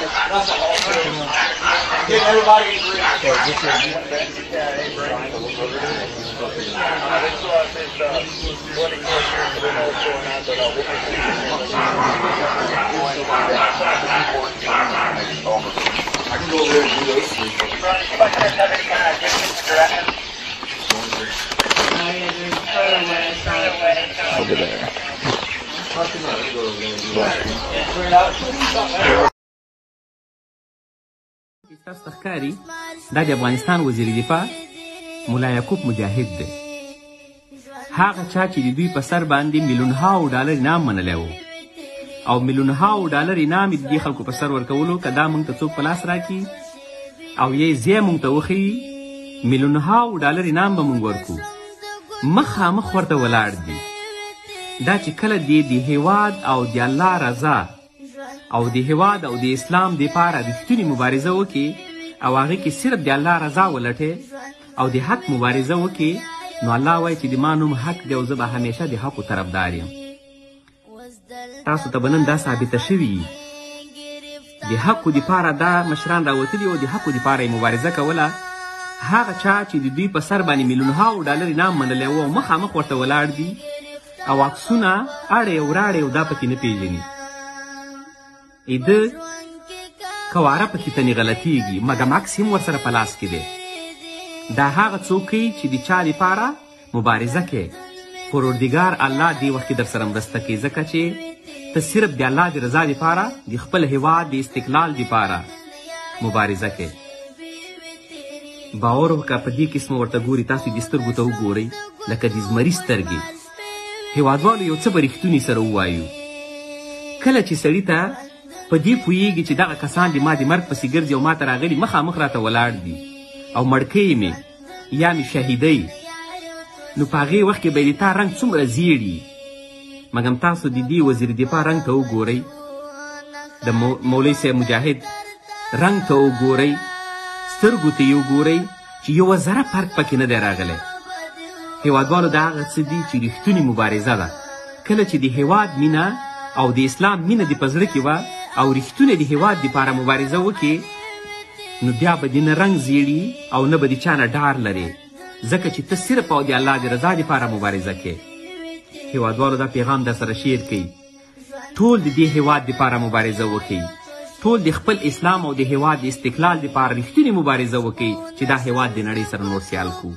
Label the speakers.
Speaker 1: That's all. Get everybody agree. I can go over there and do those three.
Speaker 2: Over there.
Speaker 3: تاسو ته ښکاري دا د افغانستان وزیر دفاع ملا یعقوب مجاهد دی. هغه چا چې د دوی په سر باندې میلیونهاو ډالر انعام منلی و او میلیونهاو ډالر انعام یې د دې خلکو په سر ورکولو که دا موږ ته څوک په لاس راکړي او یې ځای موږ ته وښیي میلیونهاو ډالر انعام به موږ ورکو. مخامخ ورته ولاړ دي. دا چې کله دی د هیواد او د الله رضا او د هیواد او د اسلام دپاره رښتونې مبارزه وکړي او هغې کې صرف د الله رضا ولټې او د حق مبارزه وکړي نو الله وایي چې د ما نوم حق دی او زه به همیشه د حقو طرفدار یم. تاسو ته به نن دا ثابته شوي د حقو دپاره دا مشران راوتلي او د حقو دپاره یې مبارزه کوله. هغه چا چې د دوی په سر باندې میلیونهاو ډالر انعام منلی و او مخامخ ورته ولاړ دي او عکسونه اړې او راړې او دا پکې نه پېژني. ده کواره پکې تنې غلطیږي مګم عکس هم ورسره په لاس کې دی. دا هغه څوک کوي چې د چا دپاره مبارزه کوي. پروردګار الله دې وخت کې در سره مرسته کوي ځکه چې ته صرف د الله د رضا دپاره د خپل هیواد د استقلال دپاره مبارزه کوي. باور وکړه په دې قسمه ورته ګوري تاسو د سترګو ته وګورئ لکه د زمري سترګې. هیوادوالو یو څه به رښتونې سره ووایو. کله چې سړي ته په دې پوهیږي چې دغه کسان د ما د مرګ پسې ګرځي او ما ته راغلي مخامخ راته ولاړ دي او مړکۍ مې یا مې شهیدۍ نو په هغې وخت کې به یې د تا رنګ څومره زیړي. مګم تاسو د دې وزیر دفاع رنګ ته وګورئ د مولوي صاحب مجاهد رنګ ته وګورئ سترګو ته یې وګورئ چې یوه ذره فرق پکې نه دی راغلی. هیوادوالو دا هغه څه دي چې رښتونې مبارزه ده. کله چې د هیواد مینه او د اسلام مینه دې په زړه کې وه او رښتونه د هیواد دپاره مبارزه وکړي نو بیا به دې نه رنګ زیړي او نه به د چا نه ډار لرې ځکه چې ته صرف او د الله د رضا دپاره مبارزه کوې. هیوادوالو دا پیغام در سره شیر کوي. ټول د دې هیواد دپاره مبارزه وکړي. ټول د خپل اسلام او د هیواد د استقلال دپاره رښتونې مبارزه وکړي چې دا هیواد د نړۍ سره نور سیال کړو.